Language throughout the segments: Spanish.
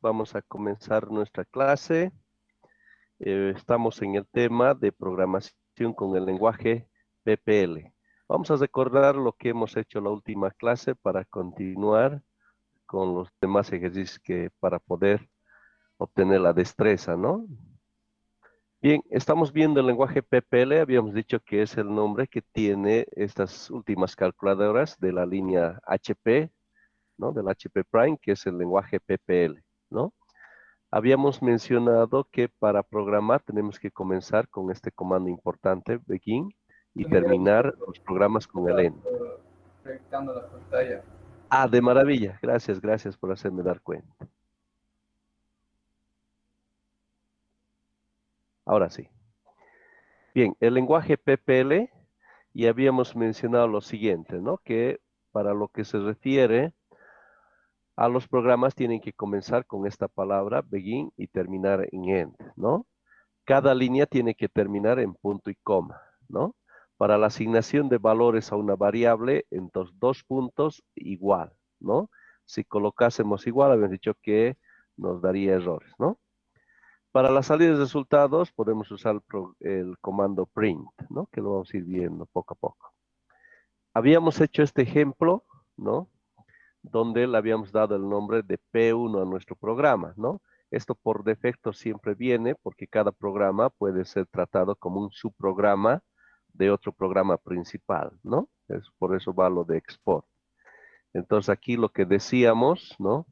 Vamos a comenzar nuestra clase. Estamos en el tema de programación con el lenguaje PPL. Vamos a recordar lo que hemos hecho la última clase para continuar con los demás ejercicios para poder obtener la destreza, ¿no? Bien, estamos viendo el lenguaje PPL. Habíamos dicho que es el nombre que tiene estas últimas calculadoras de la línea HP, ¿no? Del HP Prime, que es el lenguaje PPL, ¿no? Habíamos mencionado que para programar tenemos que comenzar con este comando importante, begin, y terminar los programas con el end. Proyectando la pantalla. Ah, de maravilla. Gracias, gracias por hacerme dar cuenta. Ahora sí. Bien, el lenguaje PPL, y habíamos mencionado lo siguiente, ¿no? Que para lo que se refiere a los programas tienen que comenzar con esta palabra, begin, y terminar en end, ¿no? Cada línea tiene que terminar en punto y coma, ¿no? Para la asignación de valores a una variable, entonces 2 puntos igual, ¿no? Si colocásemos igual, habíamos dicho que nos daría errores, ¿no? Para la salida de resultados podemos usar el comando print, ¿no? Que lo vamos a ir viendo poco a poco. Habíamos hecho este ejemplo, ¿no? Donde le habíamos dado el nombre de P1 a nuestro programa, ¿no? Esto por defecto siempre viene porque cada programa puede ser tratado como un subprograma de otro programa principal, ¿no? Por eso va lo de export. Entonces aquí lo que decíamos, ¿no?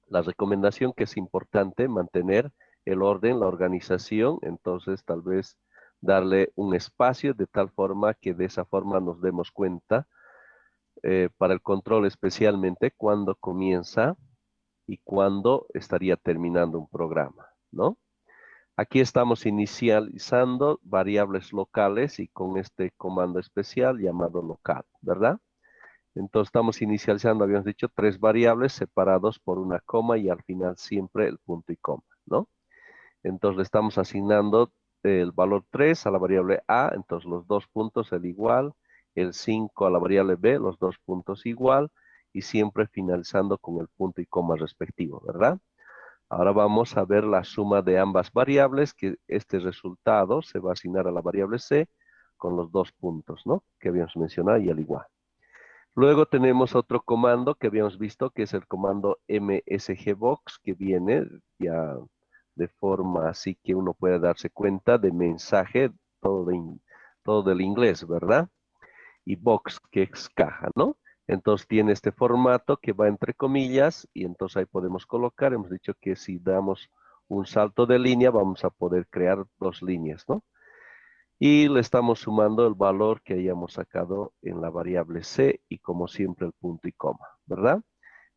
La recomendación que es importante mantener el orden, la organización, entonces tal vez darle un espacio de tal forma que de esa forma nos demos cuenta para el control especialmente cuando comienza y cuándo estaría terminando un programa, ¿no? Aquí estamos inicializando variables locales y con este comando especial llamado local, ¿verdad? Entonces estamos inicializando, habíamos dicho, 3 variables separados por una coma y al final siempre el punto y coma, ¿no? Entonces le estamos asignando el valor 3 a la variable A, entonces los 2 puntos el igual, el 5 a la variable B, los 2 puntos igual, y siempre finalizando con el punto y coma respectivo, ¿verdad? Ahora vamos a ver la suma de ambas variables, que este resultado se va a asignar a la variable C con los 2 puntos, ¿no? Que habíamos mencionado y al igual. Luego tenemos otro comando que habíamos visto, que es el comando msgbox, que viene ya de forma así que uno puede darse cuenta de mensaje, todo del inglés, ¿verdad? Y box, que es caja, ¿no? Entonces tiene este formato que va entre comillas y entonces ahí podemos colocar, hemos dicho que si damos un salto de línea vamos a poder crear 2 líneas, ¿no? Y le estamos sumando el valor que hayamos sacado en la variable C y como siempre el punto y coma, ¿verdad?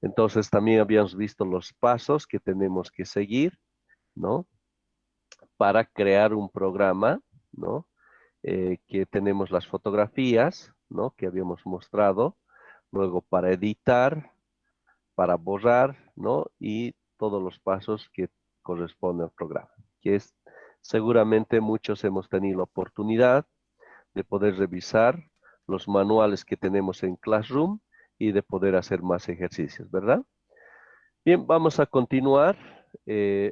Entonces también habíamos visto los pasos que tenemos que seguir, ¿no? Para crear un programa, ¿no? Que tenemos las fotografías, ¿no? Que habíamos mostrado, luego para editar, para borrar, ¿no? Y todos los pasos que corresponden al programa, que es seguramente muchos hemos tenido la oportunidad de poder revisar los manuales que tenemos en Classroom y de poder hacer más ejercicios, ¿verdad? Bien, vamos a continuar.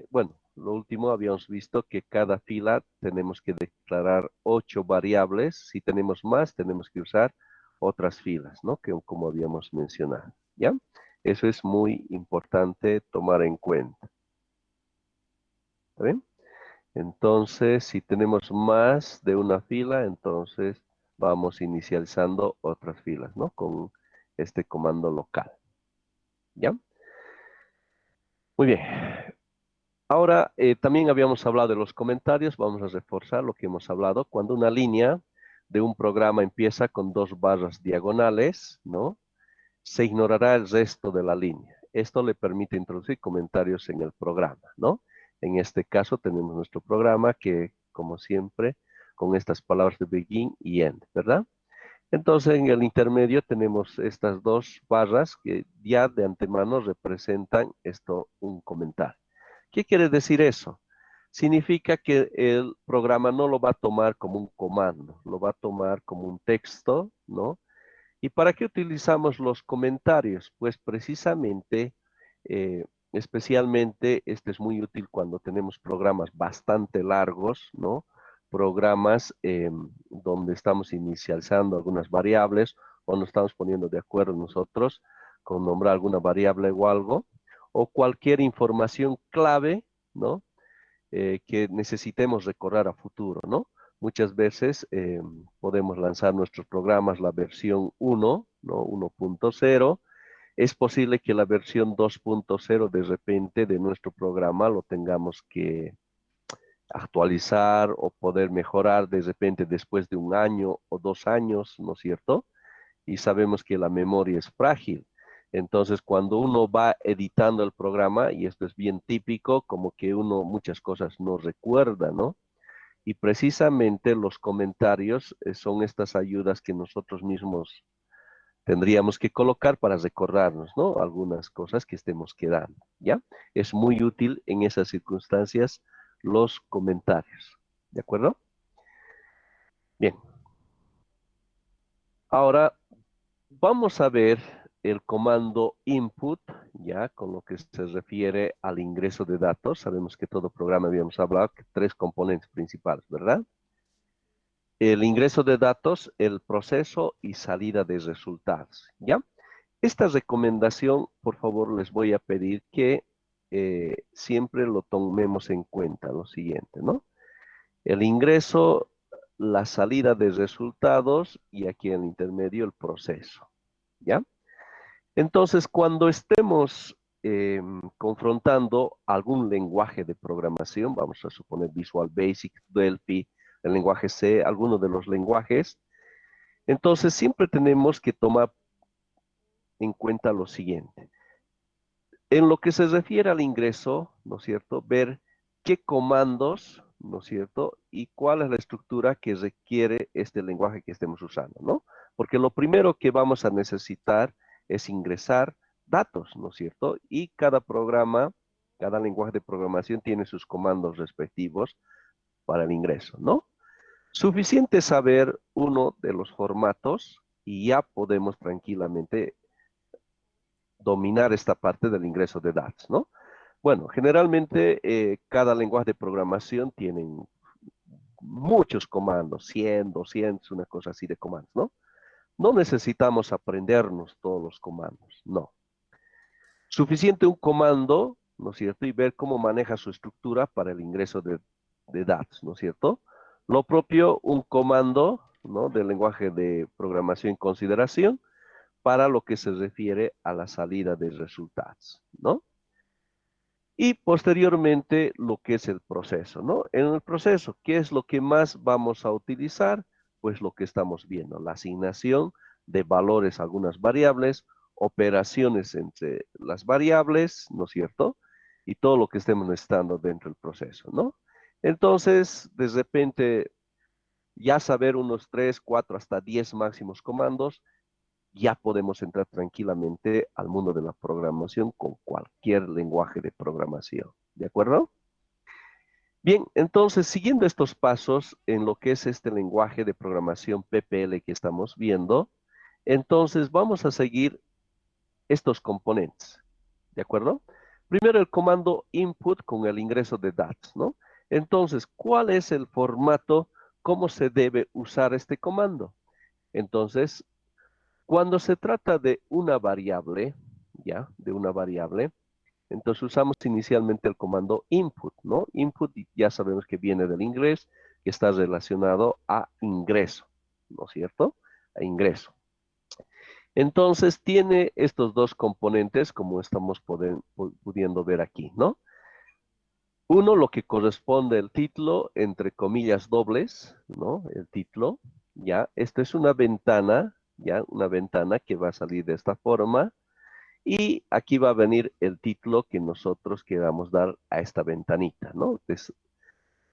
Bueno, lo último habíamos visto que cada fila tenemos que declarar 8 variables. Si tenemos más, tenemos que usar otras filas, ¿no? Que como habíamos mencionado, ¿ya? Eso es muy importante tomar en cuenta. ¿Está bien? Entonces, si tenemos más de una fila, entonces vamos inicializando otras filas, ¿no? Con este comando local. ¿Ya? Muy bien. Ahora, también habíamos hablado de los comentarios, vamos a reforzar lo que hemos hablado. Cuando una línea de un programa empieza con 2 barras diagonales, ¿no? Se ignorará el resto de la línea. Esto le permite introducir comentarios en el programa, ¿no? En este caso tenemos nuestro programa que, como siempre, con estas palabras de begin y end, ¿verdad? Entonces, en el intermedio tenemos estas 2 barras que ya de antemano representan esto, un comentario. ¿Qué quiere decir eso? Significa que el programa no lo va a tomar como un comando, lo va a tomar como un texto, ¿no? ¿Y para qué utilizamos los comentarios? Pues precisamente especialmente este es muy útil cuando tenemos programas bastante largos, ¿no? Programas donde estamos inicializando algunas variables o nos estamos poniendo de acuerdo nosotros con nombrar alguna variable o algo, o cualquier información clave, ¿no? Que necesitemos recordar a futuro, ¿no? Muchas veces podemos lanzar nuestros programas la versión 1, ¿no? 1.0. Es posible que la versión 2.0 de repente de nuestro programa lo tengamos que actualizar o poder mejorar de repente después de 1 año o 2 años, ¿no es cierto? Y sabemos que la memoria es frágil. Entonces, cuando uno va editando el programa, y esto es bien típico, como que uno muchas cosas no recuerda, ¿no? Y precisamente los comentarios son estas ayudas que nosotros mismos tendríamos que colocar para recordarnos, ¿no? Algunas cosas que estemos quedando, ¿ya? Es muy útil en esas circunstancias los comentarios, ¿de acuerdo? Bien, ahora vamos a ver el comando input, ya con lo que se refiere al ingreso de datos. Sabemos que todo programa habíamos hablado que 3 componentes principales, ¿verdad? El ingreso de datos, el proceso y salida de resultados, ¿ya? Esta recomendación, por favor, les voy a pedir que siempre lo tomemos en cuenta, lo siguiente, ¿no? El ingreso, la salida de resultados y aquí en el intermedio el proceso, ¿ya? Entonces, cuando estemos confrontando algún lenguaje de programación, vamos a suponer Visual Basic, Delphi, el lenguaje C, alguno de los lenguajes, entonces siempre tenemos que tomar en cuenta lo siguiente. En lo que se refiere al ingreso, ¿no es cierto? Ver qué comandos, ¿no es cierto? Y cuál es la estructura que requiere este lenguaje que estemos usando, ¿no? Porque lo primero que vamos a necesitar es ingresar datos, ¿no es cierto? Y cada programa, cada lenguaje de programación tiene sus comandos respectivos para el ingreso, ¿no? Suficiente saber uno de los formatos y ya podemos tranquilamente dominar esta parte del ingreso de datos, ¿no? Bueno, generalmente cada lenguaje de programación tiene muchos comandos, 100, 200, una cosa así de comandos, ¿no? No necesitamos aprendernos todos los comandos, no. Suficiente un comando, ¿no es cierto? Y ver cómo maneja su estructura para el ingreso de datos, ¿no es cierto? Lo propio, un comando, ¿no? Del lenguaje de programación en consideración para lo que se refiere a la salida de resultados, ¿no? Y posteriormente lo que es el proceso, ¿no? En el proceso, ¿qué es lo que más vamos a utilizar? Pues lo que estamos viendo, la asignación de valores a algunas variables, operaciones entre las variables, ¿no es cierto? Y todo lo que estemos necesitando dentro del proceso, ¿no? Entonces, de repente, ya saber unos 3, 4, hasta 10 máximos comandos, ya podemos entrar tranquilamente al mundo de la programación con cualquier lenguaje de programación. ¿De acuerdo? Bien, entonces, siguiendo estos pasos en lo que es este lenguaje de programación PPL que estamos viendo, entonces vamos a seguir estos componentes. ¿De acuerdo? Primero el comando input con el ingreso de datos, ¿no? Entonces, ¿cuál es el formato? ¿Cómo se debe usar este comando? Entonces, cuando se trata de una variable, ¿ya? De una variable, entonces usamos inicialmente el comando input, ¿no? Input ya sabemos que viene del inglés, que está relacionado a ingreso, ¿no es cierto? A ingreso. Entonces tiene estos dos componentes, como estamos pudiendo ver aquí, ¿no? Uno, lo que corresponde al título, entre comillas dobles, ¿no? El título, ¿ya? Esta es una ventana, ¿ya? Una ventana que va a salir de esta forma. Y aquí va a venir el título que nosotros queramos dar a esta ventanita, ¿no? Es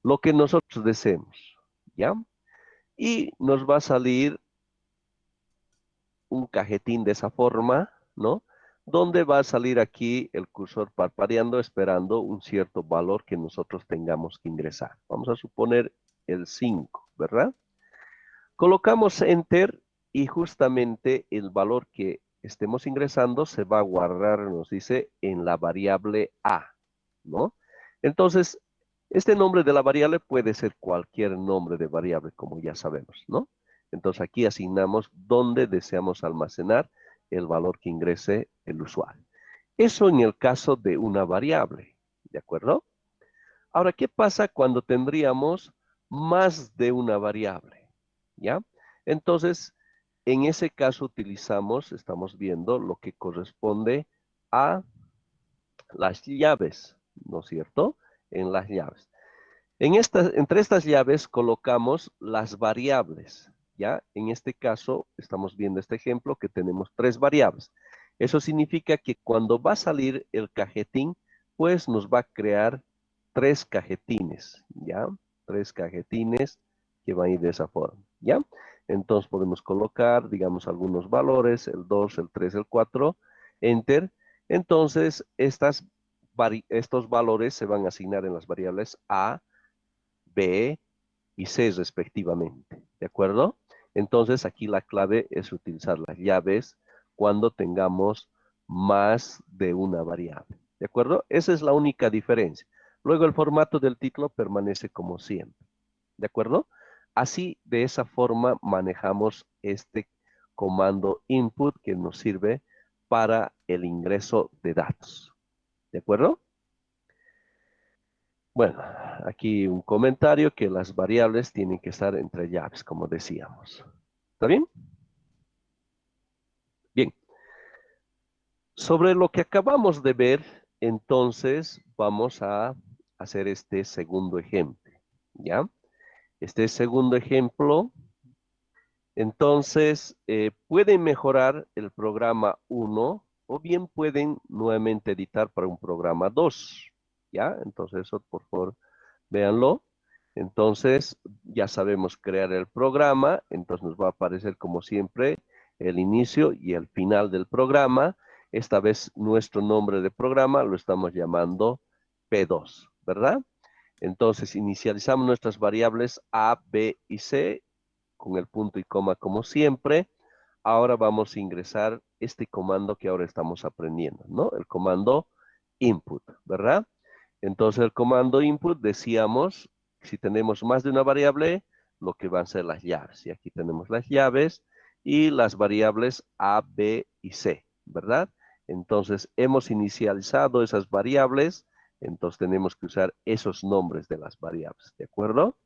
lo que nosotros deseemos, ¿ya? Y nos va a salir un cajetín de esa forma, ¿no? Donde va a salir aquí el cursor parpadeando, esperando un cierto valor que nosotros tengamos que ingresar. Vamos a suponer el 5, ¿verdad? Colocamos Enter y justamente el valor que estemos ingresando se va a guardar, nos dice, en la variable A, ¿no? Entonces, este nombre de la variable puede ser cualquier nombre de variable, como ya sabemos, ¿no? Entonces aquí asignamos dónde deseamos almacenar el valor que ingrese el usuario. Eso en el caso de una variable, ¿de acuerdo? Ahora, ¿qué pasa cuando tendríamos más de una variable? ¿Ya? Entonces, en ese caso utilizamos, estamos viendo lo que corresponde a las llaves, ¿no es cierto? En las llaves. Entre estas llaves colocamos las variables, ¿ya? En este caso, estamos viendo este ejemplo que tenemos 3 variables. Eso significa que cuando va a salir el cajetín, pues nos va a crear 3 cajetines, ¿ya? 3 cajetines que van a ir de esa forma, ¿ya? Entonces podemos colocar, digamos, algunos valores, el 2, el 3, el 4, enter. Entonces, estos valores se van a asignar en las variables A, B y C respectivamente, ¿de acuerdo? Entonces aquí la clave es utilizar las llaves cuando tengamos más de una variable, ¿de acuerdo? Esa es la única diferencia. Luego el formato del título permanece como siempre, ¿de acuerdo? Así, de esa forma manejamos este comando input que nos sirve para el ingreso de datos, ¿de acuerdo? Bueno, aquí un comentario que las variables tienen que estar entre llaves, como decíamos. ¿Está bien? Bien. Sobre lo que acabamos de ver, entonces vamos a hacer este segundo ejemplo, ¿ya? Este segundo ejemplo, entonces, pueden mejorar el programa 1 o bien pueden nuevamente editar para un programa 2, ¿ya? Entonces, eso por favor, véanlo. Entonces, ya sabemos crear el programa, entonces nos va a aparecer como siempre el inicio y el final del programa. Esta vez nuestro nombre de programa lo estamos llamando P2, ¿verdad? Entonces, inicializamos nuestras variables A, B y C con el punto y coma como siempre. Ahora vamos a ingresar este comando que ahora estamos aprendiendo, ¿no? El comando input, ¿verdad? Entonces el comando input decíamos, si tenemos más de una variable, lo que van a ser las llaves. Y aquí tenemos las llaves y las variables A, B y C, ¿verdad? Entonces hemos inicializado esas variables, entonces tenemos que usar esos nombres de las variables, ¿de acuerdo?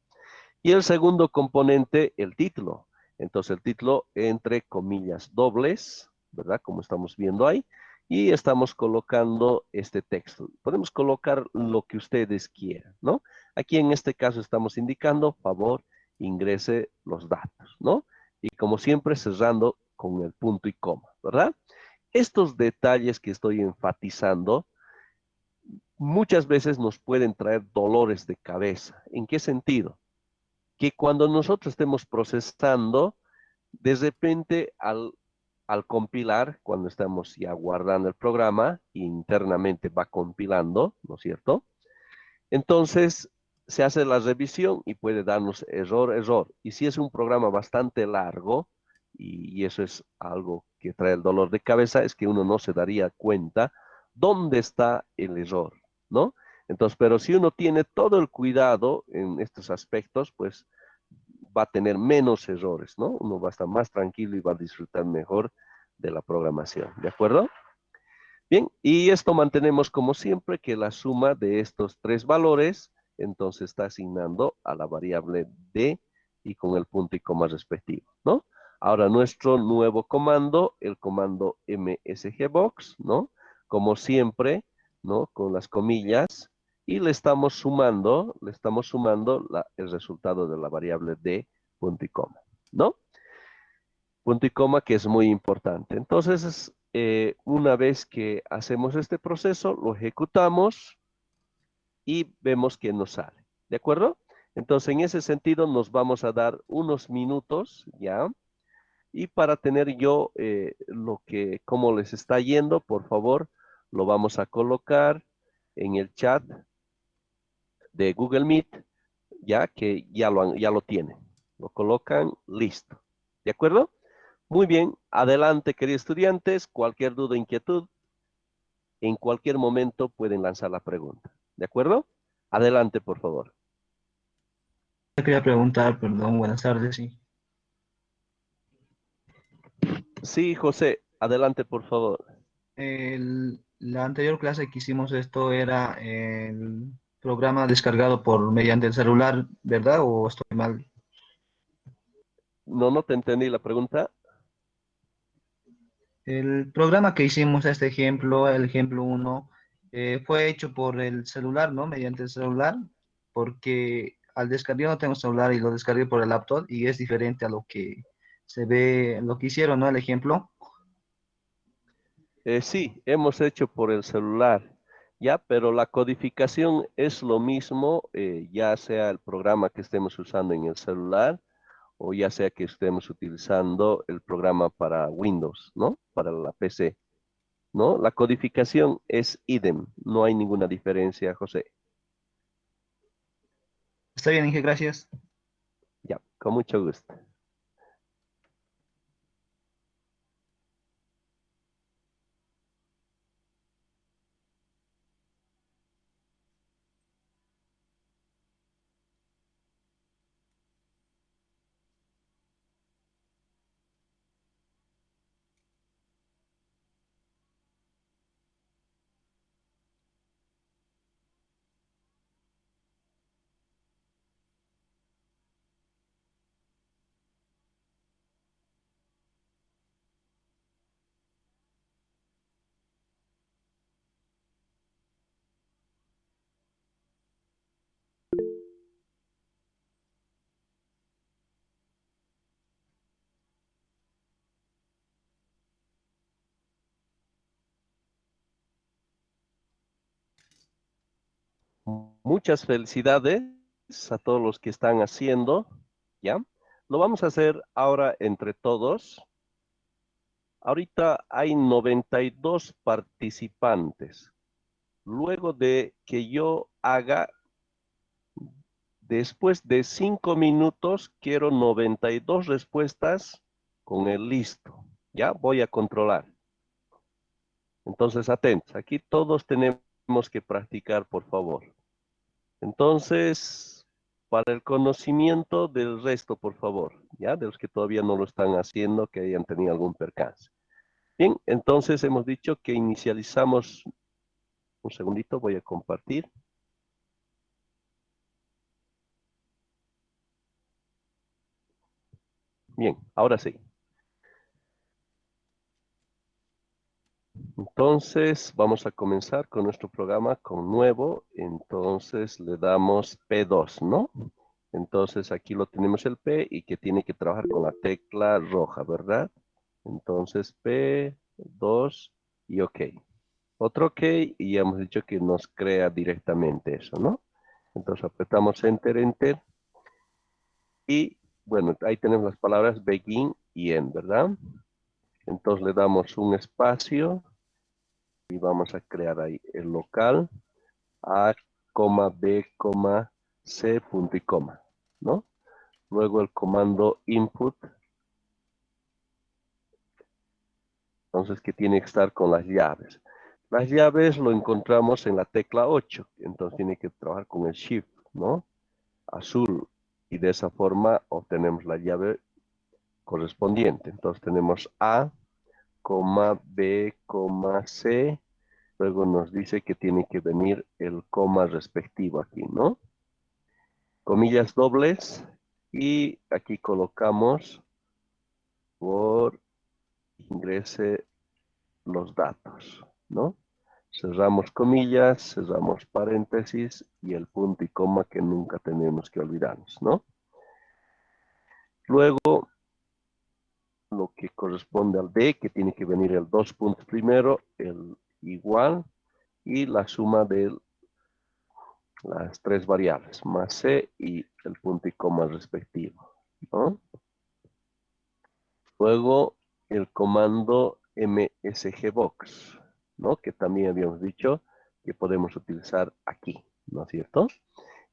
Y el segundo componente, el título. Entonces el título entre comillas dobles, ¿verdad? Como estamos viendo ahí. Y estamos colocando este texto. Podemos colocar lo que ustedes quieran, ¿no? Aquí en este caso estamos indicando, favor, ingrese los datos, ¿no? Y como siempre cerrando con el punto y coma, ¿verdad? Estos detalles que estoy enfatizando muchas veces nos pueden traer dolores de cabeza. ¿En qué sentido? Que cuando nosotros estemos procesando, de repente al compilar, cuando estamos ya guardando el programa, internamente va compilando, ¿no es cierto? Entonces se hace la revisión y puede darnos error, error. Y si es un programa bastante largo, y eso es algo que trae el dolor de cabeza, es que uno no se daría cuenta dónde está el error, ¿no? Entonces, pero si uno tiene todo el cuidado en estos aspectos, pues va a tener menos errores, ¿no? Uno va a estar más tranquilo y va a disfrutar mejor de la programación, ¿de acuerdo? Bien, y esto mantenemos como siempre que la suma de estos 3 valores, entonces está asignando a la variable D y con el punto y coma respectivo, ¿no? Ahora nuestro nuevo comando, el comando msgbox, ¿no? Como siempre, ¿no? Con las comillas, y le estamos sumando el resultado de la variable D, punto y coma, ¿no? Punto y coma que es muy importante. Entonces, una vez que hacemos este proceso, lo ejecutamos y vemos que nos sale. ¿De acuerdo? Entonces, en ese sentido, nos vamos a dar unos minutos, ¿ya? Y para tener yo cómo les está yendo, por favor, lo vamos a colocar en el chat de Google Meet, ya que ya lo tienen. Lo colocan listo. ¿De acuerdo? Muy bien, adelante, queridos estudiantes. Cualquier duda, inquietud, en cualquier momento pueden lanzar la pregunta. ¿De acuerdo? Adelante, por favor. Te quería preguntar, perdón, buenas tardes, sí. Sí, José, adelante, por favor. La anterior clase que hicimos esto era el programa descargado por mediante el celular, ¿verdad? ¿O estoy mal? No, no te entendí la pregunta. El programa que hicimos, este ejemplo, el ejemplo uno, fue hecho por el celular, ¿no? Mediante el celular, porque al descargar, yo no tengo celular y lo descargué por el laptop y es diferente a lo que se ve, lo que hicieron, ¿no? El ejemplo. Sí, hemos hecho por el celular, ya, pero la codificación es lo mismo, ya sea el programa que estemos usando en el celular o ya sea que estemos utilizando el programa para Windows, ¿no? Para la PC, ¿no? La codificación es idem, no hay ninguna diferencia, José. Está bien, Inge, gracias. Ya, con mucho gusto. Muchas felicidades a todos los que están haciendo, ¿ya? Lo vamos a hacer ahora entre todos. Ahorita hay 92 participantes. Luego de que yo haga, después de 5 minutos, quiero 92 respuestas con el listo. ¿Ya? Voy a controlar. Entonces, atentos. Aquí todos tenemos que practicar, por favor. Entonces, para el conocimiento del resto, por favor, ¿ya? De los que todavía no lo están haciendo, que hayan tenido algún percance. Bien, entonces hemos dicho que inicializamos. Un segundito, voy a compartir. Bien, ahora sí. Entonces, vamos a comenzar con nuestro programa con nuevo. Entonces, le damos P2, ¿no? Entonces, aquí lo tenemos el P y que tiene que trabajar con la tecla roja, ¿verdad? Entonces, P2 y OK. Otro OK y ya hemos dicho que nos crea directamente eso, ¿no? Entonces, apretamos Enter, Enter. Y, bueno, ahí tenemos las palabras begin y end, ¿verdad? Entonces, le damos un espacio y vamos a crear ahí el local A, B, C, punto y coma, ¿no? Luego el comando input, entonces que tiene que estar con las llaves. Las llaves lo encontramos en la tecla 8, entonces tiene que trabajar con el shift, ¿no? Azul, y de esa forma obtenemos la llave correspondiente. Entonces tenemos A, B, C, luego nos dice que tiene que venir el coma respectivo aquí, ¿no? Comillas dobles y aquí colocamos por ingrese los datos, ¿no? Cerramos comillas, cerramos paréntesis y el punto y coma que nunca tenemos que olvidarnos, ¿no? Luego, lo que corresponde al D, que tiene que venir el 2 puntos primero, el igual y la suma de las tres variables, más C y el punto y coma respectivo, ¿no? Luego el comando msgbox, ¿no? Que también habíamos dicho que podemos utilizar aquí, ¿no es cierto?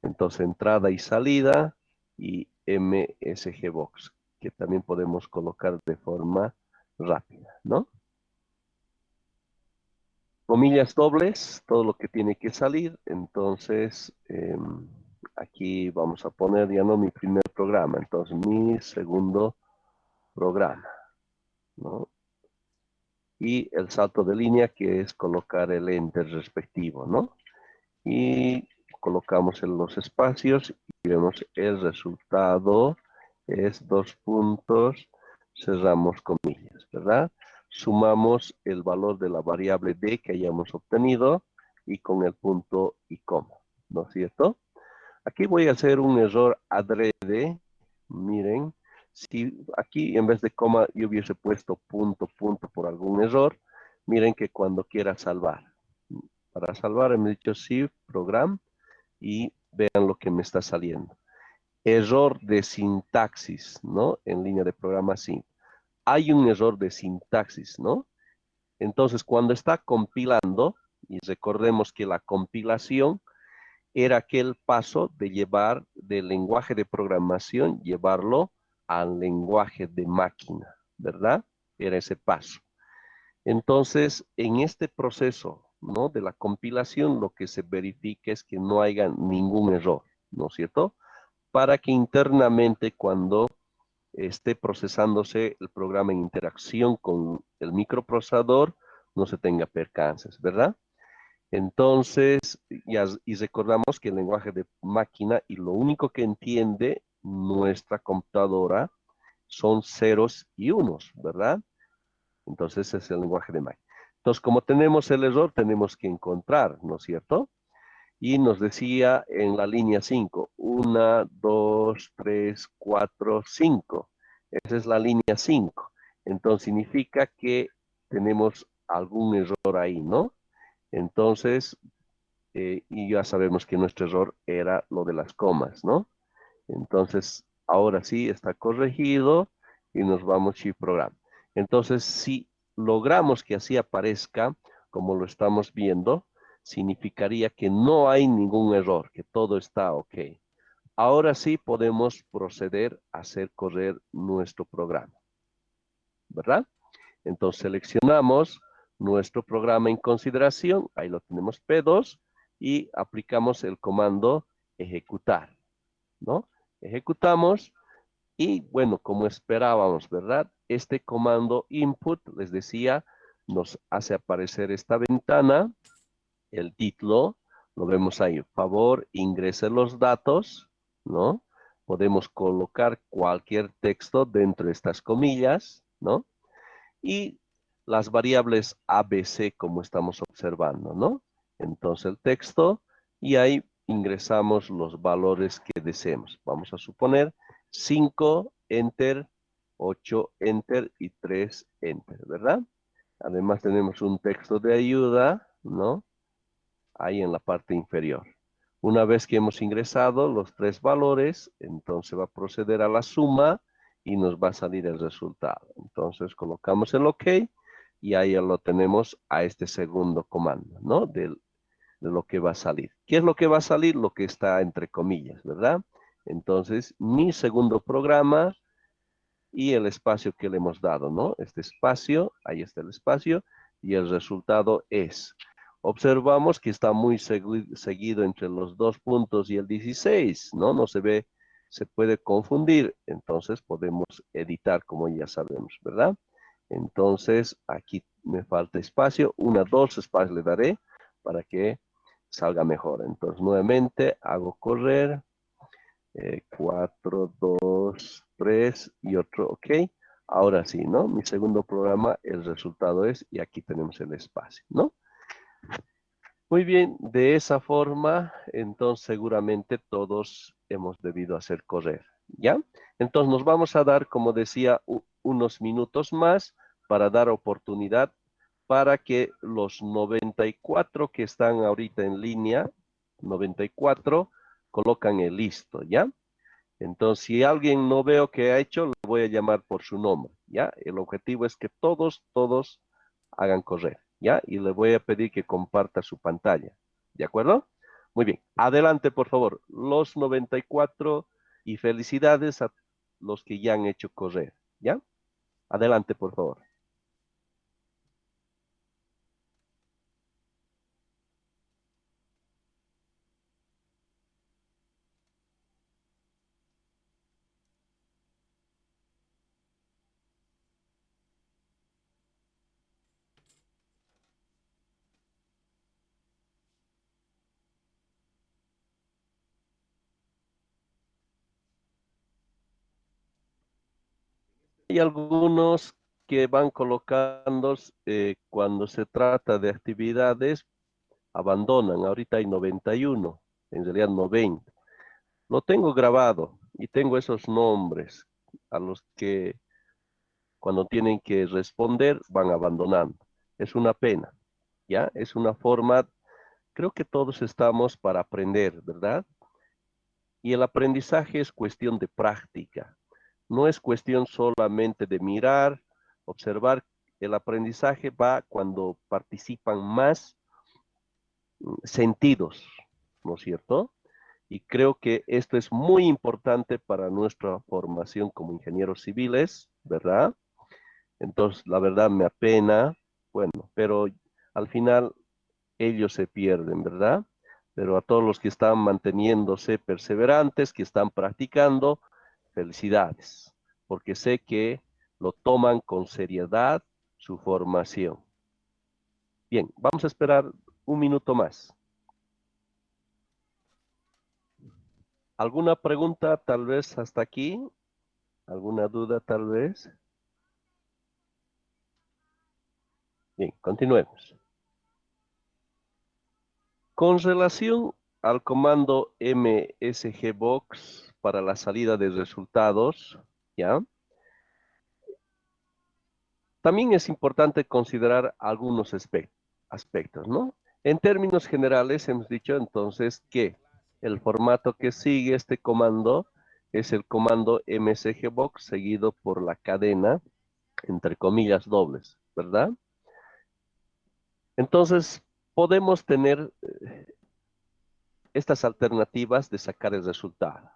Entonces entrada y salida y msgbox. que también podemos colocar de forma rápida, ¿no? Comillas dobles, todo lo que tiene que salir. Entonces, aquí vamos a poner ya no mi primer programa, entonces mi segundo programa, ¿no? Y el salto de línea, que es colocar el enter respectivo, ¿no? Y colocamos en los espacios y vemos el resultado es 2 puntos, cerramos comillas, ¿verdad? Sumamos el valor de la variable d que hayamos obtenido y con el punto y coma, ¿no es cierto? Aquí voy a hacer un error adrede. Miren, si aquí en vez de coma yo hubiese puesto punto, punto por algún error, miren que cuando quiera salvar. Para salvar hemos dicho shift, program, y vean lo que me está saliendo. Error de sintaxis, ¿no? En línea de programación. Hay un error de sintaxis, ¿no? Entonces, cuando está compilando, y recordemos que la compilación era aquel paso de llevar del lenguaje de programación, llevarlo al lenguaje de máquina, ¿verdad? Era ese paso. Entonces, en este proceso, ¿no? De la compilación, lo que se verifica es que no haya ningún error, ¿no es cierto? Para que internamente cuando esté procesándose el programa en interacción con el microprocesador, no se tenga percances, ¿verdad? Entonces, y recordamos que el lenguaje de máquina y lo único que entiende nuestra computadora son ceros y unos, ¿verdad? Entonces, ese es el lenguaje de máquina. Entonces, como tenemos el error, tenemos que encontrar, ¿no es cierto? Y nos decía en la línea 5, 1, 2, 3, 4, 5. Esa es la línea 5. Entonces, significa que tenemos algún error ahí, ¿no? Entonces, y ya sabemos que nuestro error era lo de las comas, ¿no? Entonces, ahora sí está corregido y nos vamos a Shift Program. Entonces, si logramos que así aparezca, como lo estamos viendo, significaría que no hay ningún error, que todo está ok. Ahora sí podemos proceder a hacer correr nuestro programa, ¿verdad? Entonces seleccionamos nuestro programa en consideración, ahí lo tenemos P2, y aplicamos el comando ejecutar, ¿no? Ejecutamos y bueno, como esperábamos, ¿verdad? Este comando input, les decía, nos hace aparecer esta ventana, el título, lo vemos ahí, favor, ingrese los datos, ¿no? Podemos colocar cualquier texto dentro de estas comillas, ¿no? Y las variables ABC como estamos observando, ¿no? Entonces el texto y ahí ingresamos los valores que deseemos. Vamos a suponer 5, enter, 8, enter y 3, enter, ¿verdad? Además tenemos un texto de ayuda, ¿no? Ahí en la parte inferior. Una vez que hemos ingresado los 3 valores, entonces va a proceder a la suma y nos va a salir el resultado. Entonces colocamos el OK y ahí ya lo tenemos a este segundo comando, ¿no? De lo que va a salir. ¿Qué es lo que va a salir? Lo que está entre comillas, ¿verdad? Entonces, mi segundo programa y el espacio que le hemos dado, ¿no? Este espacio, ahí está el espacio, y el resultado es. Observamos que está muy seguido entre los 2 puntos y el 16, ¿no? No se ve, se puede confundir, entonces podemos editar como ya sabemos, ¿verdad? Entonces, aquí me falta espacio, 1, 2 espacios le daré para que salga mejor. Entonces, nuevamente hago correr, 4, 2, 3 y otro OK. Ahora sí, ¿no? Mi segundo programa, el resultado es, y aquí tenemos el espacio, ¿no? Muy bien, de esa forma, entonces seguramente todos hemos debido hacer correr, ¿ya? Entonces nos vamos a dar, como decía, unos minutos más para dar oportunidad para que los 94 que están ahorita en línea, 94, colocan el listo, ¿ya? Entonces, si alguien no veo que ha hecho, le voy a llamar por su nombre, ¿ya? El objetivo es que todos hagan correr, ¿ya? Y le voy a pedir que comparta su pantalla, ¿de acuerdo? Muy bien, adelante, por favor, los 94 y felicidades a los que ya han hecho correr, ¿ya? Adelante, por favor. Hay algunos que van colocando cuando se trata de actividades, abandonan. Ahorita hay 91, en realidad 90. Lo tengo grabado y tengo esos nombres a los que cuando tienen que responder van abandonando. Es una pena, ¿ya? Es una forma, creo que todos estamos para aprender, ¿verdad? Y el aprendizaje es cuestión de práctica. No es cuestión solamente de mirar, observar. El aprendizaje va cuando participan más sentidos, ¿no es cierto? Y creo que esto es muy importante para nuestra formación como ingenieros civiles, ¿verdad? Entonces, la verdad me apena, bueno, pero al final ellos se pierden, ¿verdad? Pero a todos los que están manteniéndose perseverantes, que están practicando, felicidades, porque sé que lo toman con seriedad su formación. Bien, vamos a esperar un minuto más. ¿Alguna pregunta tal vez hasta aquí? ¿Alguna duda tal vez? Bien, continuemos. Con relación al comando msgbox para la salida de resultados, ¿ya? También es importante considerar algunos aspectos, ¿no? En términos generales hemos dicho entonces que el formato que sigue este comando es el comando msgbox seguido por la cadena, entre comillas, dobles, ¿verdad? Entonces, podemos tener estas alternativas de sacar el resultado.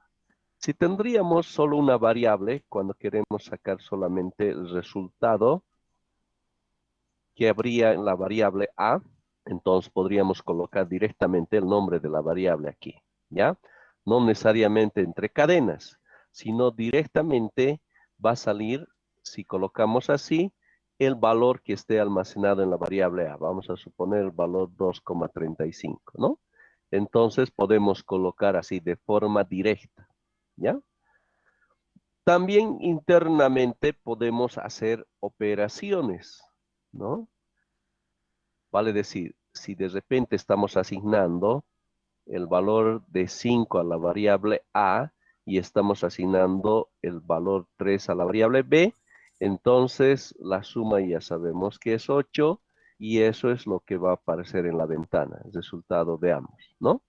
Si tendríamos solo una variable, cuando queremos sacar solamente el resultado, que habría en la variable A, entonces podríamos colocar directamente el nombre de la variable aquí, ¿ya? No necesariamente entre cadenas, sino directamente va a salir, si colocamos así, el valor que esté almacenado en la variable A. Vamos a suponer el valor 2,35, ¿no? Entonces podemos colocar así de forma directa, ¿ya? También internamente podemos hacer operaciones, ¿no? Vale decir, si de repente estamos asignando el valor de 5 a la variable A y estamos asignando el valor 3 a la variable B, entonces la suma ya sabemos que es 8 y eso es lo que va a aparecer en la ventana, el resultado de ambos, ¿no?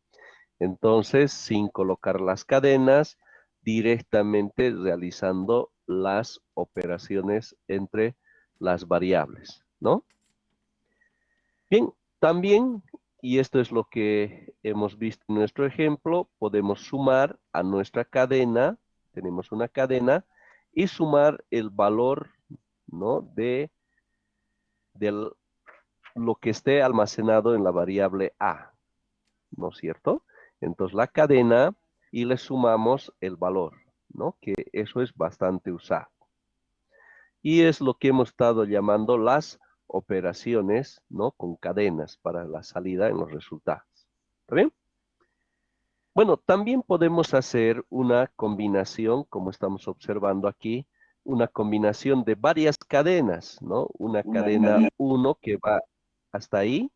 Entonces, sin colocar las cadenas, directamente realizando las operaciones entre las variables, ¿no? Bien, también, y esto es lo que hemos visto en nuestro ejemplo, podemos sumar a nuestra cadena, tenemos una cadena, y sumar el valor, ¿no? De lo que esté almacenado en la variable A, ¿no es cierto? Entonces la cadena y le sumamos el valor, ¿no? Que eso es bastante usado. Y es lo que hemos estado llamando las operaciones, ¿no? Con cadenas para la salida en los resultados. ¿Está bien? Bueno, también podemos hacer una combinación, como estamos observando aquí, una combinación de varias cadenas, ¿no? Una cadena 1 que va hasta ahí,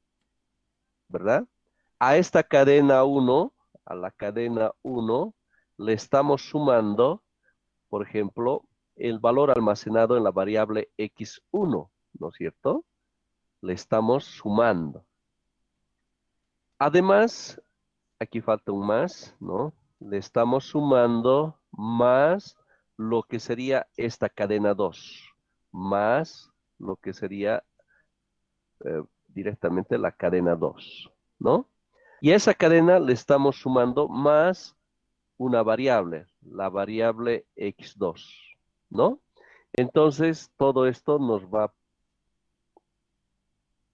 ¿verdad? A esta cadena 1, a la cadena 1, le estamos sumando, por ejemplo, el valor almacenado en la variable x1, ¿no es cierto? Le estamos sumando. Además, aquí falta un más, ¿no? Le estamos sumando más lo que sería esta cadena 2, más lo que sería directamente la cadena 2, ¿no? Y a esa cadena le estamos sumando más una variable, la variable x2, ¿no? Entonces, todo esto nos va a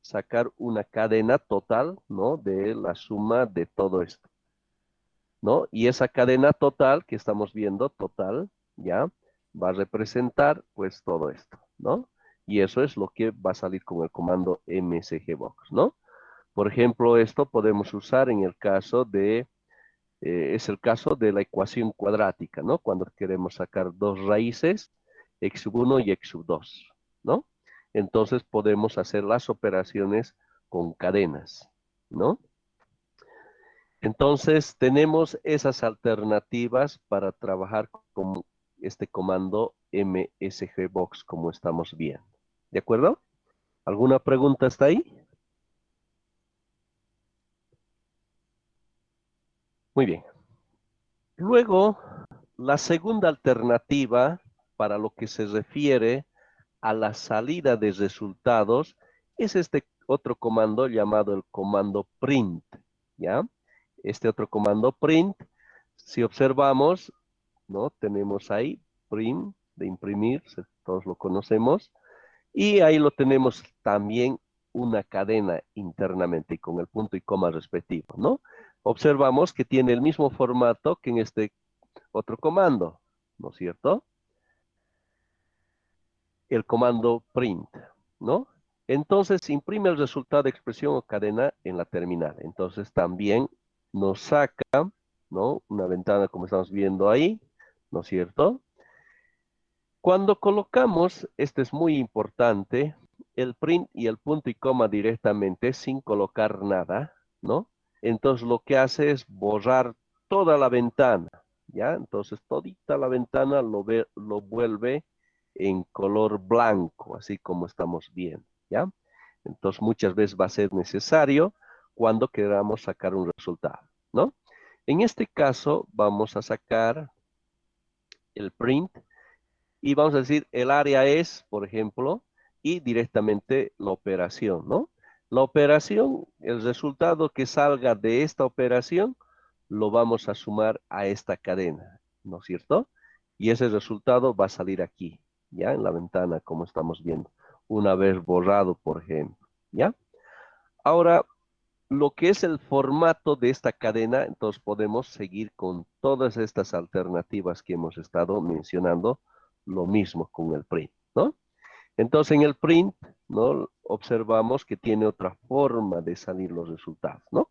sacar una cadena total, ¿no? De la suma de todo esto, ¿no? Y esa cadena total que estamos viendo, total, ¿ya? Va a representar, pues, todo esto, ¿no? Y eso es lo que va a salir con el comando msgbox, ¿no? Por ejemplo, esto podemos usar en el caso de, es el caso de la ecuación cuadrática, ¿no? Cuando queremos sacar dos raíces, x sub 1 y x sub 2, ¿no? Entonces podemos hacer las operaciones con cadenas, ¿no? Entonces tenemos esas alternativas para trabajar con este comando msgbox como estamos viendo. ¿De acuerdo? ¿Alguna pregunta hasta ahí? Muy bien. Luego, la segunda alternativa para lo que se refiere a la salida de resultados es este otro comando llamado el comando print, ¿ya? Este otro comando print, si observamos, ¿no? Tenemos ahí print de imprimir, todos lo conocemos, y ahí lo tenemos también una cadena internamente con el punto y coma respectivo, ¿no? Observamos que tiene el mismo formato que en este otro comando, ¿no es cierto? El comando print, ¿no? Entonces imprime el resultado de expresión o cadena en la terminal. Entonces también nos saca, ¿no? Una ventana como estamos viendo ahí, ¿no es cierto? Cuando colocamos, esto es muy importante, el print y el punto y coma directamente sin colocar nada, ¿no? Entonces lo que hace es borrar toda la ventana, ¿ya? Entonces todita la ventana lo vuelve en color blanco, así como estamos viendo, ¿ya? Entonces muchas veces va a ser necesario cuando queramos sacar un resultado, ¿no? En este caso vamos a sacar el print y vamos a decir el área es, por ejemplo, y directamente la operación, ¿no? La operación, el resultado que salga de esta operación, lo vamos a sumar a esta cadena, ¿no es cierto? Y ese resultado va a salir aquí, ¿ya? En la ventana, como estamos viendo, una vez borrado, por ejemplo, ¿ya? Ahora, lo que es el formato de esta cadena, entonces podemos seguir con todas estas alternativas que hemos estado mencionando, lo mismo con el print, ¿no? Entonces en el print, ¿no? Observamos que tiene otra forma de salir los resultados, ¿no?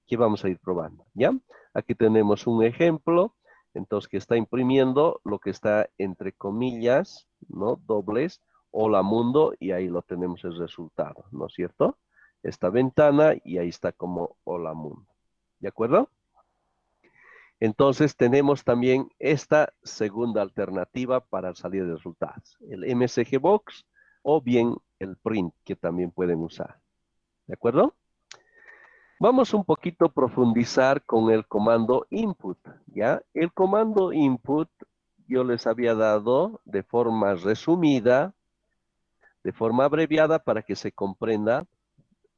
Que vamos a ir probando, ¿ya? Aquí tenemos un ejemplo, entonces que está imprimiendo lo que está entre comillas, ¿no? Dobles, hola mundo, y ahí lo tenemos el resultado, ¿no es cierto? Esta ventana y ahí está como hola mundo, ¿de acuerdo? Entonces tenemos también esta segunda alternativa para salir de resultados, el MSG Box o bien el print que también pueden usar, ¿de acuerdo? Vamos un poquito a profundizar con el comando input, ¿ya? El comando input yo les había dado de forma resumida, de forma abreviada para que se comprenda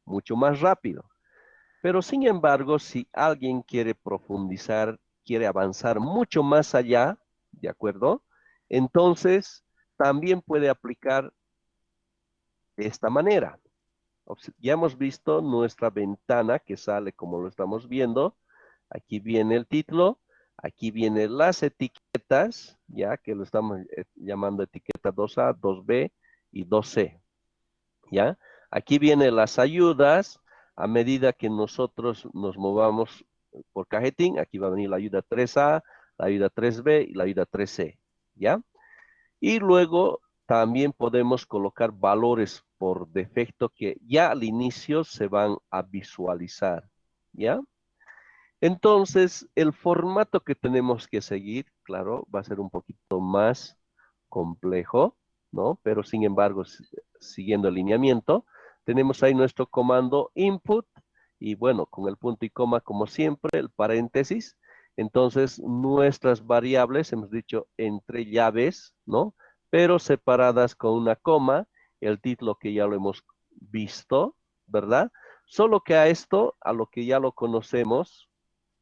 mucho más rápido. Pero sin embargo, si alguien quiere profundizar, quiere avanzar mucho más allá, ¿de acuerdo? Entonces, también puede aplicar de esta manera. Ya hemos visto nuestra ventana que sale como lo estamos viendo. Aquí viene el título, aquí vienen las etiquetas, ya que lo estamos llamando etiqueta 2A, 2B y 2C, ¿ya? Aquí vienen las ayudas. A medida que nosotros nos movamos por cajetín, aquí va a venir la ayuda 3A, la ayuda 3B y la ayuda 3C, ¿ya? Y luego también podemos colocar valores por defecto que ya al inicio se van a visualizar, ¿ya? Entonces, el formato que tenemos que seguir, claro, va a ser un poquito más complejo, ¿no? Pero sin embargo, siguiendo el lineamiento, tenemos ahí nuestro comando input y bueno, con el punto y coma como siempre, el paréntesis. Entonces, nuestras variables, hemos dicho entre llaves, ¿no? Pero separadas con una coma, el título que ya lo hemos visto, ¿verdad? Solo que a esto, a lo que ya lo conocemos,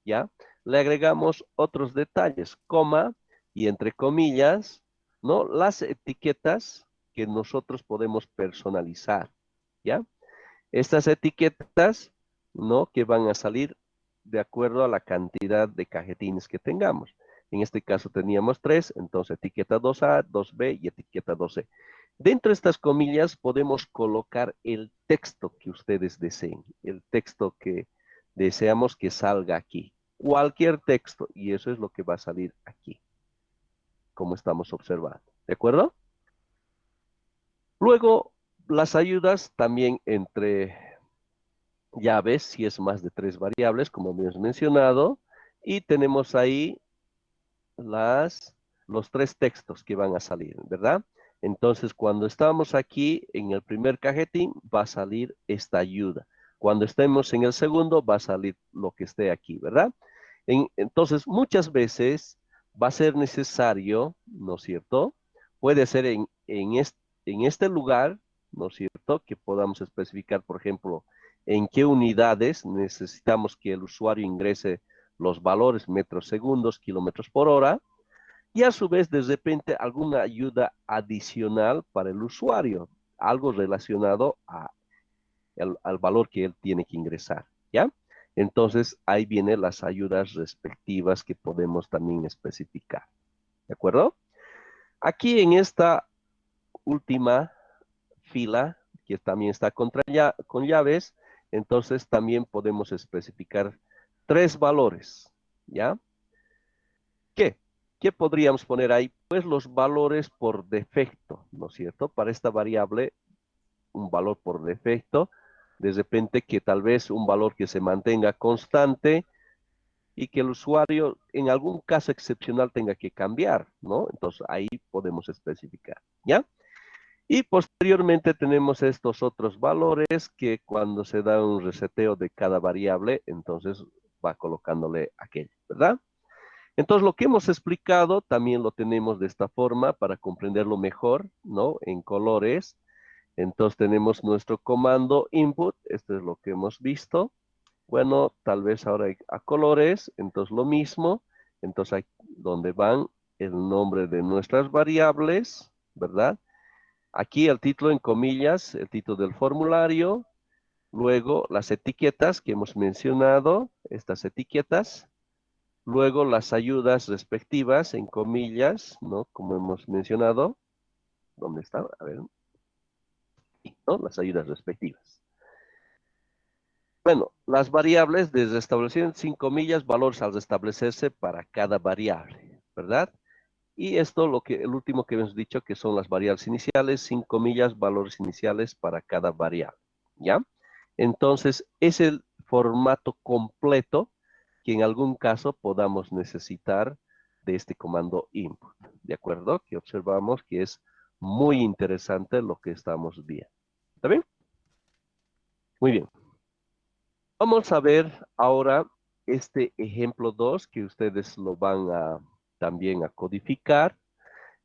¿ya? Le agregamos otros detalles, coma, y entre comillas, ¿no? Las etiquetas que nosotros podemos personalizar, ¿ya? Estas etiquetas, ¿no? Que van a salir de acuerdo a la cantidad de cajetines que tengamos. En este caso teníamos 3, entonces etiqueta 2A, 2B y etiqueta 2C. Dentro de estas comillas podemos colocar el texto que ustedes deseen, el texto que deseamos que salga aquí. Cualquier texto, y eso es lo que va a salir aquí, como estamos observando. ¿De acuerdo? Luego, las ayudas también entre llaves, si es más de 3 variables, como hemos mencionado, y tenemos ahí los 3 textos que van a salir, ¿verdad? Entonces, cuando estamos aquí en el primer cajetín, va a salir esta ayuda. Cuando estemos en el segundo, va a salir lo que esté aquí, ¿verdad? Entonces, muchas veces va a ser necesario, ¿no es cierto? Puede ser en este lugar, ¿no es cierto? Que podamos especificar, por ejemplo, en qué unidades necesitamos que el usuario ingrese los valores metros segundos, kilómetros por hora, y a su vez de repente alguna ayuda adicional para el usuario, algo relacionado al valor que él tiene que ingresar, ¿ya? Entonces ahí vienen las ayudas respectivas que podemos también especificar, ¿de acuerdo? Aquí en esta última fila, que también está con llaves, entonces también podemos especificar 3 valores, ¿ya? ¿Qué? ¿Qué podríamos poner ahí? Pues los valores por defecto, ¿no es cierto? Para esta variable, un valor por defecto, de repente que tal vez un valor que se mantenga constante y que el usuario en algún caso excepcional tenga que cambiar, ¿no? Entonces ahí podemos especificar, ¿ya? Y posteriormente tenemos estos otros valores que cuando se da un reseteo de cada variable, entonces va colocándole aquello, ¿verdad? Entonces, lo que hemos explicado también lo tenemos de esta forma para comprenderlo mejor, ¿no? En colores. Entonces, tenemos nuestro comando input, esto es lo que hemos visto. Bueno, tal vez ahora a colores, entonces lo mismo. Entonces, aquí donde van el nombre de nuestras variables, ¿verdad? Aquí el título en comillas, el título del formulario. Luego, las etiquetas que hemos mencionado, estas etiquetas. Luego las ayudas respectivas, en comillas, ¿no? Como hemos mencionado. ¿Dónde está? A ver, ¿no? Las ayudas respectivas. Bueno, las variables desde establecimiento sin comillas, valores al restablecerse para cada variable, ¿verdad? Y esto, el último que hemos dicho, que son las variables iniciales, sin comillas, valores iniciales para cada variable, ¿ya? Entonces, es el formato completo que en algún caso podamos necesitar de este comando input, ¿de acuerdo? Que observamos que es muy interesante lo que estamos viendo. ¿Está bien? Muy bien. Vamos a ver ahora este ejemplo 2 que ustedes lo van a también a codificar.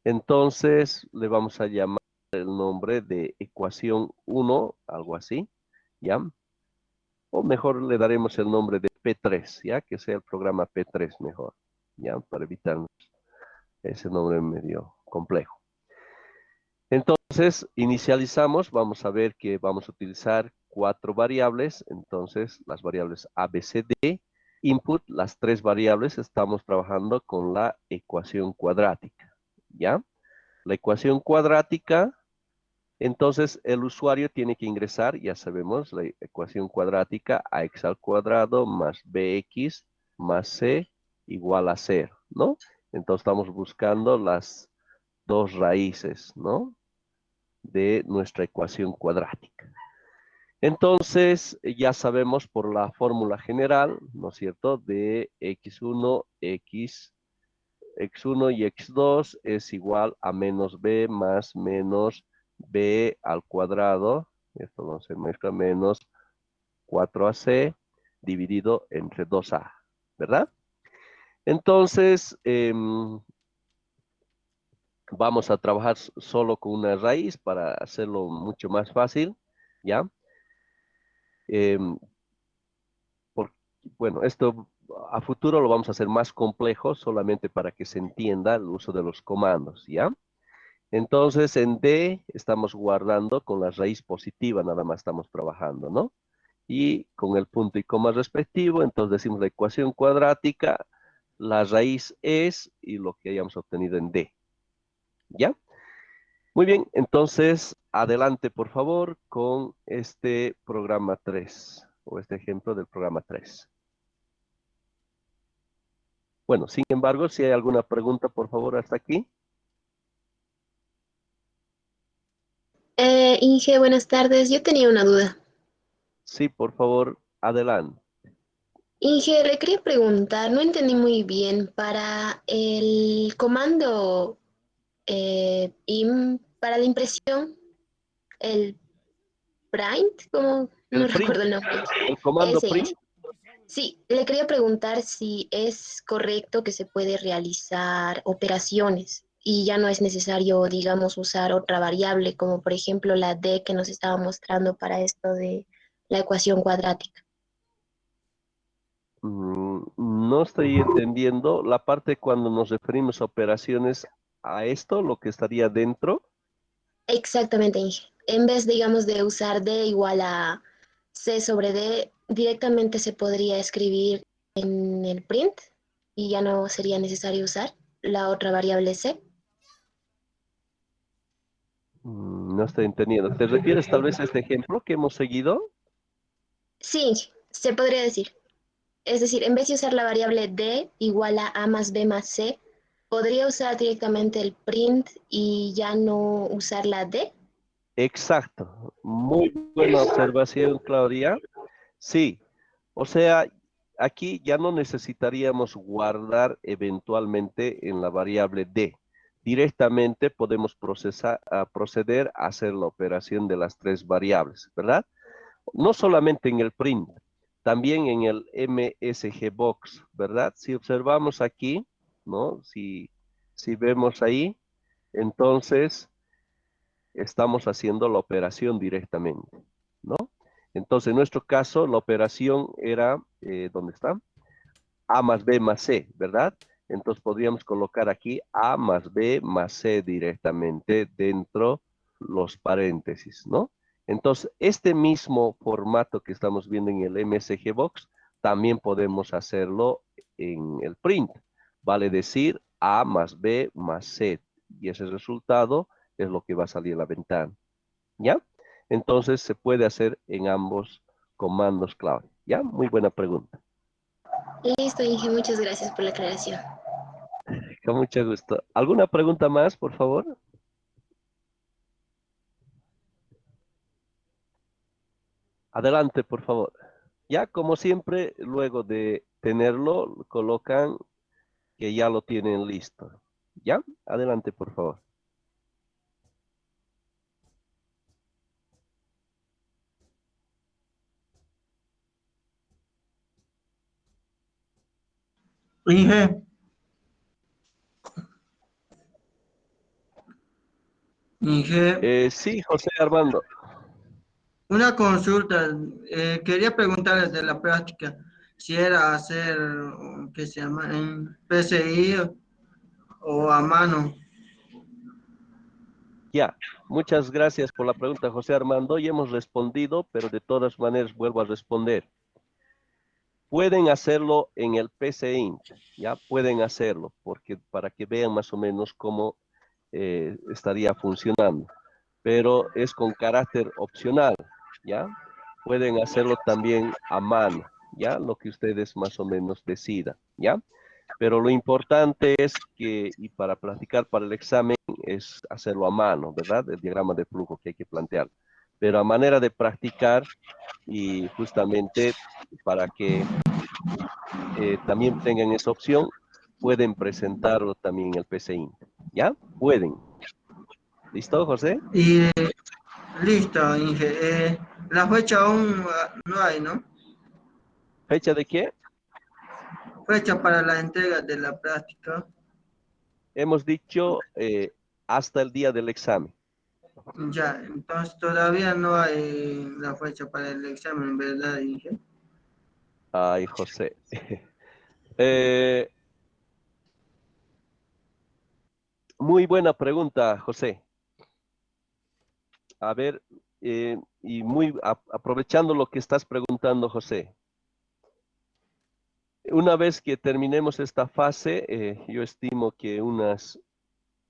Entonces le vamos a llamar el nombre de ecuación 1, algo así, ¿ya? O mejor le daremos el nombre de P3, ¿ya? Que sea el programa P3 mejor, ¿ya? Para evitar ese nombre medio complejo. Entonces, inicializamos, vamos a ver que vamos a utilizar 4 variables, entonces las variables A, B, C, D, input, las 3 variables, estamos trabajando con la ecuación cuadrática, ¿ya? La ecuación cuadrática, entonces el usuario tiene que ingresar, ya sabemos, la ecuación cuadrática, ax al cuadrado más bx más c igual a 0, ¿no? Entonces estamos buscando las 2 raíces, ¿no? De nuestra ecuación cuadrática. Entonces, ya sabemos por la fórmula general, ¿no es cierto? De x1, x1 y x2 es igual a menos b más menos b al cuadrado, esto no se mezcla, menos 4ac dividido entre 2a, ¿verdad? Entonces, vamos a trabajar solo con una raíz para hacerlo mucho más fácil, ¿ya? Por, bueno, esto a futuro lo vamos a hacer más complejo solamente para que se entienda el uso de los comandos, ¿ya? Entonces, en D estamos guardando con la raíz positiva, nada más estamos trabajando, ¿no? Y con el punto y coma respectivo, entonces decimos la ecuación cuadrática, la raíz es y lo que hayamos obtenido en D, ¿ya? Muy bien, entonces, adelante, por favor, con este programa 3 o este ejemplo del programa 3. Bueno, sin embargo, si hay alguna pregunta, por favor, hasta aquí. Inge, buenas tardes. Yo tenía una duda. Sí, por favor, adelante. Inge, le quería preguntar, no entendí muy bien, para el comando para la impresión, el print, como no El print, recuerdo el nombre. el comando Ese, print. Inge. Sí, le quería preguntar si es correcto que se puede realizar operaciones y ya no es necesario, digamos, usar otra variable, como por ejemplo la d que nos estaba mostrando para esto de la ecuación cuadrática. No estoy entendiendo la parte cuando nos referimos a operaciones a esto, lo que estaría dentro. Exactamente, Inge. En vez, digamos, de usar d igual a c sobre d, directamente se podría escribir en el print y ya no sería necesario usar la otra variable c. No estoy entendiendo. ¿Te refieres tal vez a este ejemplo que hemos seguido? Sí, Inge, se podría decir. Es decir, en vez de usar la variable d igual a más b más c, podría usar directamente el print y ya no usar la d. Exacto. Muy buena observación, Claudia. Sí, o sea, aquí ya no necesitaríamos guardar eventualmente en la variable D. Directamente podemos proceder a hacer la operación de las tres variables, ¿verdad? No solamente en el print, también en el MSG box, ¿verdad? Si observamos aquí, ¿no? Si vemos ahí, entonces estamos haciendo la operación directamente, ¿no? Entonces, en nuestro caso, la operación era, ¿dónde está? A más B más C, ¿verdad? Entonces podríamos colocar aquí A más B más C directamente dentro los paréntesis, ¿no? Entonces, este mismo formato que estamos viendo en el MSG Box, también podemos hacerlo en el print. Vale decir A más B más C. Y ese resultado es lo que va a salir a la ventana, ¿ya? Entonces se puede hacer en ambos comandos clave, ¿ya? Muy buena pregunta. Listo, Inge, muchas gracias por la aclaración. Con mucho gusto. ¿Alguna pregunta más, por favor? Adelante, por favor. Ya, como siempre, luego de tenerlo, colocan que ya lo tienen listo. ¿Ya? Adelante, por favor. Inge, Inge, Sí, José Armando. una consulta. Quería preguntarles de la práctica, si era hacer, ¿qué se llama? En PCI o a mano. Ya. Muchas gracias por la pregunta, José Armando. Ya hemos respondido, pero de todas maneras vuelvo a responder. Pueden hacerlo en el PC Int, ya pueden hacerlo, porque para que vean más o menos cómo estaría funcionando, pero es con carácter opcional, ya. Pueden hacerlo también a mano, ya, lo que ustedes más o menos decidan, ya. Pero lo importante es que, y para practicar para el examen, es hacerlo a mano, ¿verdad? El diagrama de flujo que hay que plantear. Pero a manera de practicar y justamente para que también tengan esa opción, pueden presentarlo también en el PCI. ¿Ya? Pueden. ¿Listo, José? Y listo, Inge. La fecha aún no hay, ¿no? ¿Fecha de qué? Fecha para la entrega de la práctica. Hemos dicho hasta el día del examen. Ya, entonces todavía no hay la fecha para el examen, ¿verdad, Inge? Ay, José. Eh, Muy buena pregunta, José. A ver, y aprovechando lo que estás preguntando, José. Una vez que terminemos esta fase, yo estimo que unas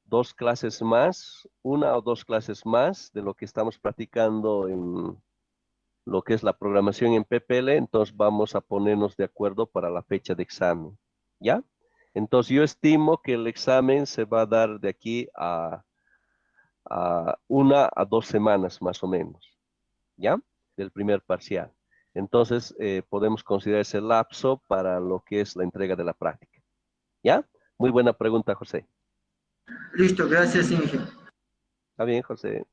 2 clases más, 1 o 2 clases más de lo que estamos practicando en lo que es la programación en PPL, entonces vamos a ponernos de acuerdo para la fecha de examen, ¿ya? Entonces yo estimo que el examen se va a dar de aquí a 1 a 2 semanas más o menos, ¿ya? Del primer parcial. Entonces podemos considerar ese lapso para lo que es la entrega de la práctica, ¿ya? Muy buena pregunta, José. Listo, gracias, Inge. Está bien, José.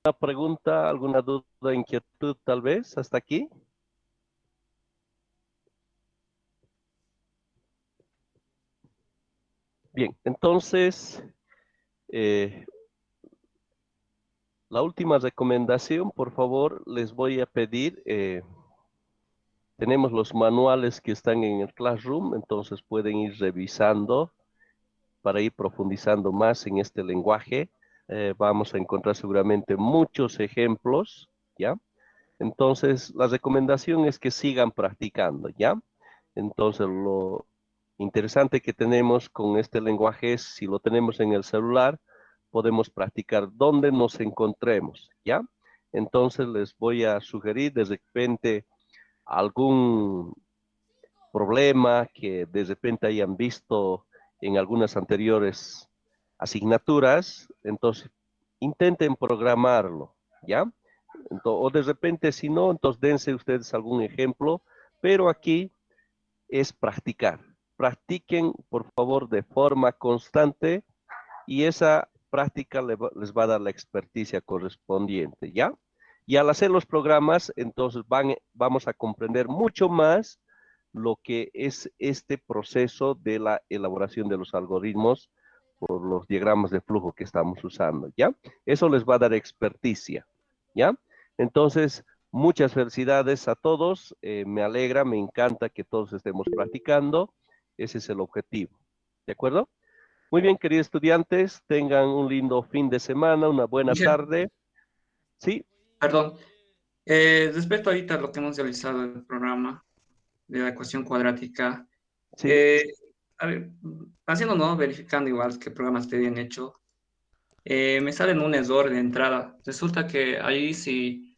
¿Una pregunta, alguna duda, inquietud tal vez hasta aquí? Bien, entonces, eh, la última recomendación, por favor, les voy a pedir, tenemos los manuales que están en el Classroom, entonces pueden ir revisando para ir profundizando más en este lenguaje. Vamos a encontrar seguramente muchos ejemplos, ¿ya? Entonces, la recomendación es que sigan practicando, ¿ya? Entonces, lo interesante que tenemos con este lenguaje es, si lo tenemos en el celular, podemos practicar donde nos encontremos, ¿ya? Entonces, les voy a sugerir de repente algún problema que de repente hayan visto en algunas anteriores asignaturas, entonces intenten programarlo, ¿ya? O de repente, si no, entonces dense ustedes algún ejemplo, pero aquí es practicar. Practiquen, por favor, de forma constante y esa práctica les va a dar la experticia correspondiente, ¿ya? Y al hacer los programas, entonces vamos a comprender mucho más lo que es este proceso de la elaboración de los algoritmos por los diagramas de flujo que estamos usando, ¿ya? Eso les va a dar experticia, ¿ya? Entonces, Muchas felicidades a todos. Me alegra, me encanta que todos estemos practicando. Ese es el objetivo. ¿De acuerdo? Muy bien, queridos estudiantes, tengan un lindo fin de semana, una buena Michelle, tarde. Sí, perdón. Respecto ahorita a lo que hemos realizado en el programa de la ecuación cuadrática, sí. eh, a ver, haciendo, ¿no? Verificando igual qué programas te habían hecho, me sale un error de entrada. Resulta que ahí si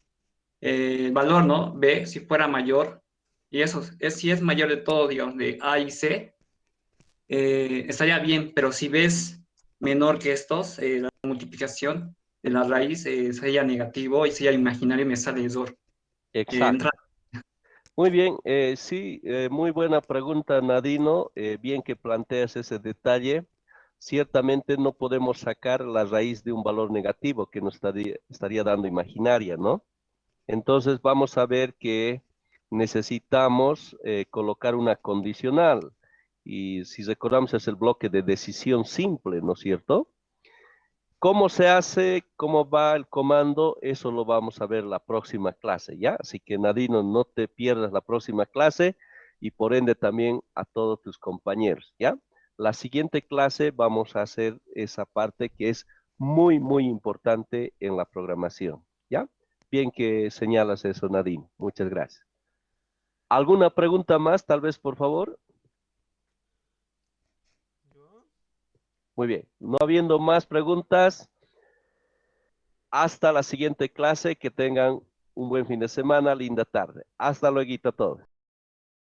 el valor, ¿no? B, si fuera mayor, y eso es si es mayor de todo, digamos, de A y C, estaría bien, pero si ves menor que estos, la multiplicación de la raíz sería negativo y sería imaginario y me sale error. Exacto. Muy bien, sí, muy buena pregunta, Nadino. Bien que planteas ese detalle. Ciertamente no podemos sacar la raíz de un valor negativo que nos estaría dando imaginaria, ¿no? Entonces vamos a ver que necesitamos colocar una condicional. Y si recordamos es el bloque de decisión simple, ¿no es cierto? ¿Cómo se hace? ¿Cómo va el comando? Eso lo vamos a ver la próxima clase, ¿ya? Así que Nadino, no te pierdas la próxima clase y por ende también a todos tus compañeros, ¿ya? La siguiente clase vamos a hacer esa parte que es muy, muy importante en la programación, ¿ya? Bien que señalas eso, Nadine. Muchas gracias. ¿Alguna pregunta más, tal vez, por favor? Muy bien. No habiendo más preguntas, hasta la siguiente clase. Que tengan un buen fin de semana, linda tarde. Hasta luego a todos.